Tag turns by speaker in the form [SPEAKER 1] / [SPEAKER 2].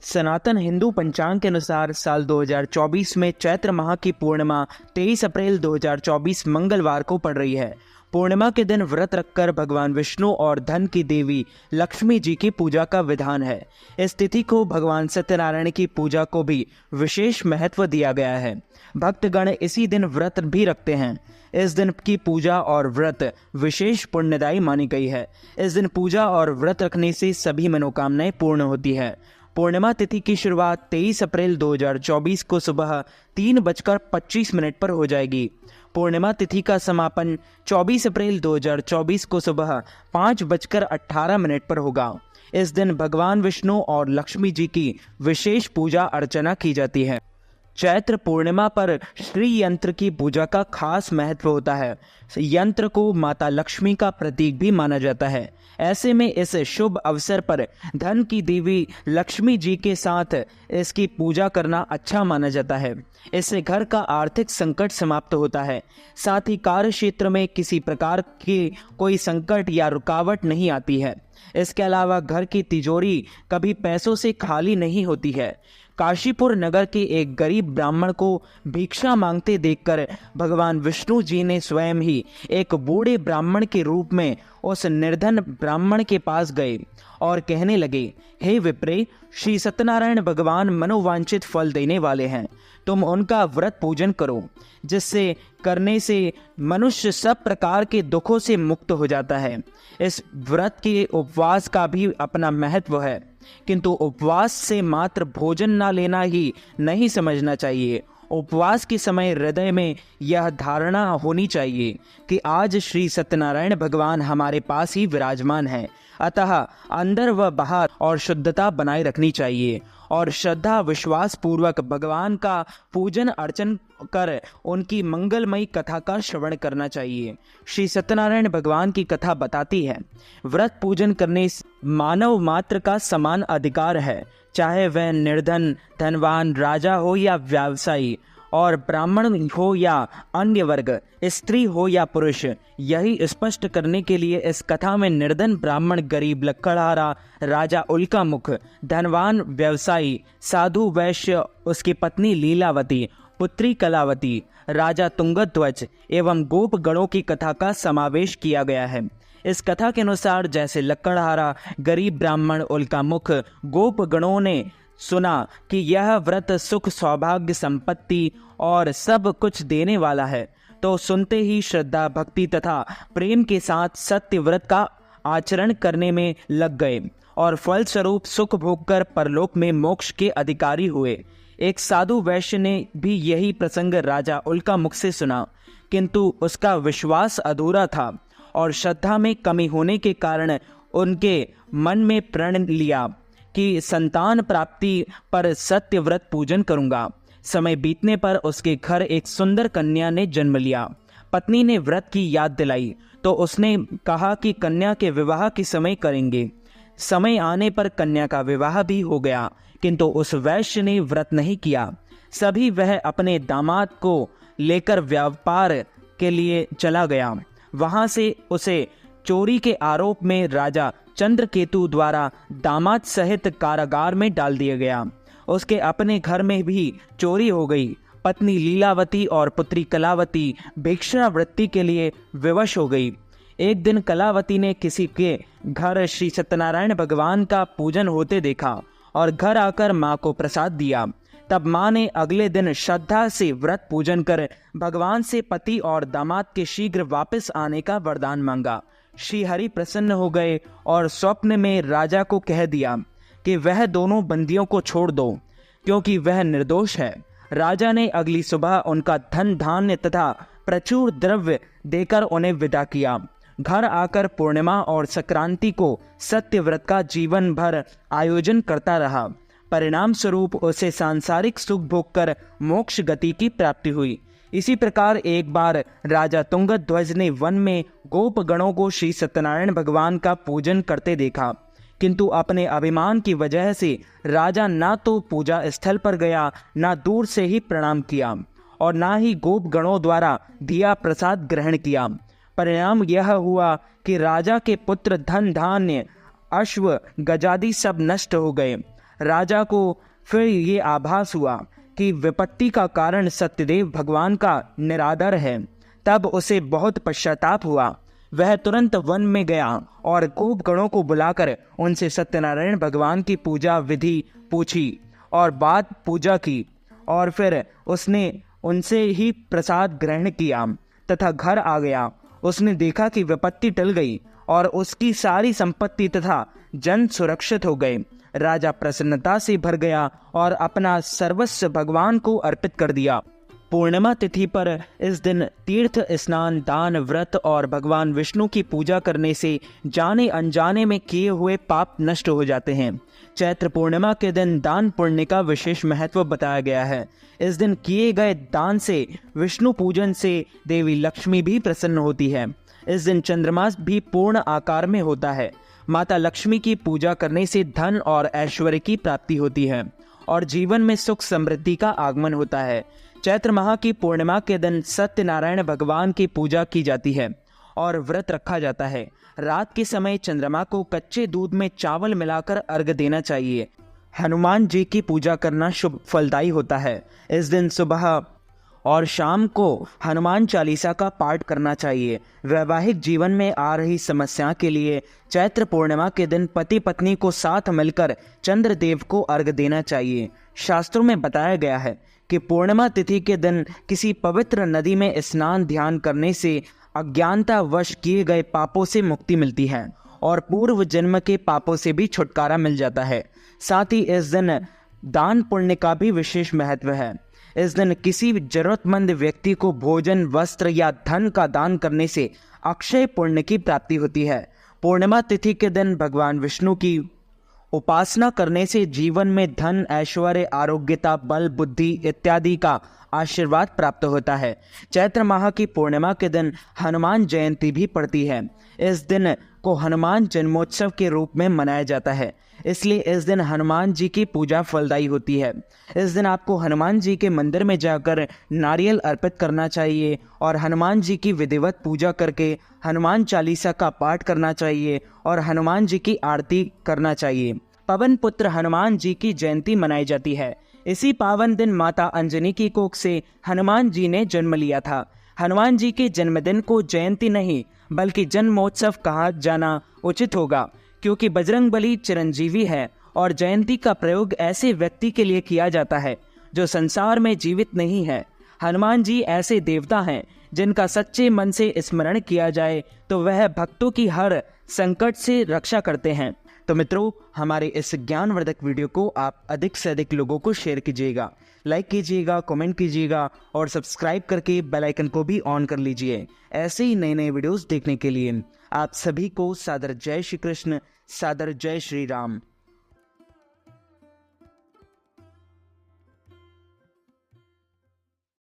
[SPEAKER 1] सनातन हिंदू पंचांग के अनुसार साल 2024 में चैत्र माह की पूर्णिमा 23 अप्रैल 2024 मंगलवार को पड़ रही है। पूर्णिमा के दिन व्रत रखकर भगवान विष्णु और धन की देवी लक्ष्मी जी की पूजा का विधान है। इस तिथि को भगवान सत्यनारायण की पूजा को भी विशेष महत्व दिया गया है। भक्तगण इसी दिन व्रत भी रखते हैं। इस दिन की पूजा और व्रत विशेष पुण्यदायी मानी गई है। इस दिन पूजा और व्रत रखने से सभी मनोकामनाएं पूर्ण होती है। पूर्णिमा तिथि की शुरुआत 23 अप्रैल 2024 को सुबह 3:25 पर हो जाएगी। पूर्णिमा तिथि का समापन 24 अप्रैल 2024 को सुबह 5:18 पर होगा। इस दिन भगवान विष्णु और लक्ष्मी जी की विशेष पूजा अर्चना की जाती है। चैत्र पूर्णिमा पर श्री यंत्र की पूजा का खास महत्व होता है। यंत्र को माता लक्ष्मी का प्रतीक भी माना जाता है। ऐसे में इस शुभ अवसर पर धन की देवी लक्ष्मी जी के साथ इसकी पूजा करना अच्छा माना जाता है। इससे घर का आर्थिक संकट समाप्त होता है। साथ ही कार्य क्षेत्र में किसी प्रकार की कोई संकट या रुकावट नहीं आती है। इसके अलावा घर की तिजोरी कभी पैसों से खाली नहीं होती है। काशीपुर नगर के एक गरीब ब्राह्मण को भिक्षा मांगते देखकर भगवान विष्णु जी ने स्वयं ही एक बूढ़े ब्राह्मण के रूप में उस निर्धन ब्राह्मण के पास गए और कहने लगे, हे विप्रे, श्री सत्यनारायण भगवान मनोवांछित फल देने वाले हैं। तुम उनका व्रत पूजन करो, जिससे करने से मनुष्य सब प्रकार के दुखों से मुक्त हो जाता है। इस व्रत के उपवास का भी अपना महत्व है, किंतु उपवास से मात्र भोजन ना लेना ही नहीं समझना चाहिए। उपवास के समय हृदय में यह धारणा होनी चाहिए कि आज श्री सत्यनारायण भगवान हमारे पास ही विराजमान है। अतः अंदर व बाहर और शुद्धता बनाए रखनी चाहिए और श्रद्धा विश्वास पूर्वक भगवान का पूजन अर्चन कर उनकी मंगलमयी कथा का श्रवण करना चाहिए। श्री सत्यनारायण भगवान की कथा बताती है, व्रत पूजन करने मानव मात्र का समान अधिकार है, चाहे वह निर्धन, धनवान, राजा हो या व्यवसायी, और ब्राह्मण हो या अन्य वर्ग, स्त्री हो या पुरुष। यही स्पष्ट करने के लिए इस कथा में निर्धन ब्राह्मण, गरीब लकड़हारा, राजा उल्कामुख, धनवान व्यवसायी, साधु वैश्य, उसकी पत्नी लीलावती, पुत्री कलावती, राजा तुंगध्वज एवं गोप गणों की कथा का समावेश किया गया है। इस कथा के अनुसार जैसे लकड़हारा, गरीब ब्राह्मण, उल्कामुख, गोप गणों ने सुना कि यह व्रत सुख, सौभाग्य, संपत्ति और सब कुछ देने वाला है, तो सुनते ही श्रद्धा, भक्ति तथा प्रेम के साथ सत्य व्रत का आचरण करने में लग गए और फलस्वरूप सुख भोगकर परलोक में मोक्ष के अधिकारी हुए। एक साधु वैश्य ने भी यही प्रसंग राजा उल्कामुख से सुना, किंतु उसका विश्वास अधूरा था और श्रद्धा में कमी होने के कारण उनके मन में प्रण लिया कि संतान प्राप्ति पर सत्य व्रत पूजन करूंगा। समय बीतने पर उसके घर एक सुंदर कन्या ने जन्म लिया। पत्नी ने व्रत की याद दिलाई तो उसने कहा कि कन्या के विवाह के समय करेंगे। समय आने पर कन्या का विवाह भी हो गया, किंतु उस वैश्य ने व्रत नहीं किया। सभी वह अपने दामाद को लेकर व्यापार के लिए चला गया। वहां से उसे चोरी के आरोप में राजा चंद्रकेतु द्वारा दामाद सहित कारागार में डाल दिया गया। उसके अपने घर में भी चोरी हो गई। पत्नी लीलावती और पुत्री कलावती भिक्षावृत्ति के लिए विवश हो गई। एक दिन कलावती ने किसी के घर श्री सत्यनारायण भगवान का पूजन होते देखा और घर आकर माँ को प्रसाद दिया। तब माँ ने अगले दिन श्रद्धा से व्रत पूजन कर भगवान से पति और दामाद के शीघ्र वापस आने का वरदान मांगा। श्री हरि प्रसन्न हो गए और स्वप्न में राजा को कह दिया कि वह दोनों बंदियों को छोड़ दो, क्योंकि वह निर्दोष है। राजा ने अगली सुबह उनका धन धान्य तथा प्रचुर द्रव्य देकर उन्हें विदा किया। घर आकर पूर्णिमा और संक्रांति को सत्य व्रत का जीवन भर आयोजन करता रहा। परिणाम स्वरूप उसे सांसारिक सुख भोग कर मोक्ष गति की प्राप्ति हुई। इसी प्रकार एक बार राजा तुंगध्वज ने वन में गोप गणों को श्री सत्यनारायण भगवान का पूजन करते देखा, किंतु अपने अभिमान की वजह से राजा ना तो पूजा स्थल पर गया, ना दूर से ही प्रणाम किया और ना ही गोप गणों द्वारा दिया प्रसाद ग्रहण किया। परिणाम यह हुआ कि राजा के पुत्र, धन धान्य, अश्व, गजादि सब नष्ट हो गए। राजा को फिर ये आभास हुआ कि विपत्ति का कारण सत्यदेव भगवान का निरादर है। तब उसे बहुत पश्चाताप हुआ। वह तुरंत वन में गया और खूब गणों को बुलाकर उनसे सत्यनारायण भगवान की पूजा विधि पूछी और बाद पूजा की, और फिर उसने उनसे ही प्रसाद ग्रहण किया तथा घर आ गया। उसने देखा कि विपत्ति टल गई और उसकी सारी संपत्ति तथा जन सुरक्षित हो गए। राजा प्रसन्नता से भर गया और अपना सर्वस्व भगवान को अर्पित कर दिया। पूर्णिमा तिथि पर इस दिन तीर्थ स्नान, दान, व्रत और भगवान विष्णु की पूजा करने से जाने अनजाने में किए हुए पाप नष्ट हो जाते हैं। चैत्र पूर्णिमा के दिन दान पुण्य का विशेष महत्व बताया गया है। इस दिन किए गए दान से, विष्णु पूजन से देवी लक्ष्मी भी प्रसन्न होती है। इस दिन चंद्रमा भी पूर्ण आकार में होता है। माता लक्ष्मी की पूजा करने से धन और ऐश्वर्य की प्राप्ति होती है और जीवन में सुख समृद्धि का आगमन होता है। चैत्र माह की पूर्णिमा के दिन सत्यनारायण भगवान की पूजा की जाती है और व्रत रखा जाता है। रात के समय चंद्रमा को कच्चे दूध में चावल मिलाकर अर्घ देना चाहिए। हनुमान जी की पूजा करना शुभ फलदायी होता है। इस दिन सुबह और शाम को हनुमान चालीसा का पाठ करना चाहिए। वैवाहिक जीवन में आ रही समस्या के लिए चैत्र पूर्णिमा के दिन पति पत्नी को साथ मिलकर चंद्रदेव को अर्घ देना चाहिए। शास्त्रों में बताया गया है कि पूर्णिमा तिथि के दिन किसी पवित्र नदी में स्नान ध्यान करने से अज्ञानता वश किए गए पापों से मुक्ति मिलती है और पूर्व जन्म के पापों से भी छुटकारा मिल जाता है। साथ ही इस दिन दान पुण्य का भी विशेष महत्व है। इस दिन किसी जरूरतमंद व्यक्ति को भोजन, वस्त्र या धन का दान करने से अक्षय पुण्य की प्राप्ति होती है। पूर्णिमा तिथि के दिन भगवान विष्णु की उपासना करने से जीवन में धन, ऐश्वर्य, आरोग्यता, बल, बुद्धि इत्यादि का आशीर्वाद प्राप्त होता है। चैत्र माह की पूर्णिमा के दिन हनुमान जयंती भी पड़ती है। इस दिन को हनुमान जन्मोत्सव के रूप में मनाया जाता है, इसलिए इस दिन हनुमान जी की पूजा फलदायी होती है। इस दिन आपको हनुमान जी के मंदिर में जाकर नारियल अर्पित करना चाहिए और हनुमान जी की विधिवत पूजा करके हनुमान चालीसा का पाठ करना चाहिए और हनुमान जी की आरती करना चाहिए। पवन पुत्र हनुमान जी की जयंती मनाई जाती है। इसी पावन दिन माता अंजनी की कोख से हनुमान जी ने जन्म लिया था। हनुमान जी के जन्मदिन को जयंती नहीं बल्कि जन्मोत्सव कहा जाना उचित होगा, क्योंकि बजरंगबली चिरंजीवी है और जयंती का प्रयोग ऐसे व्यक्ति के लिए किया जाता है जो संसार में जीवित नहीं है। हनुमान जी ऐसे देवता हैं जिनका सच्चे मन से स्मरण किया जाए तो वह भक्तों की हर संकट से रक्षा करते हैं। तो मित्रों, हमारे इस ज्ञानवर्धक वीडियो को आप अधिक से अधिक लोगों को शेयर कीजिएगा, लाइक कीजिएगा, कमेंट कीजिएगा और सब्सक्राइब करके बेल आइकन को भी ऑन कर लीजिए। ऐसे ही नए नए वीडियोस देखने के लिए आप सभी को सादर जय श्री कृष्ण, सादर जय श्री राम।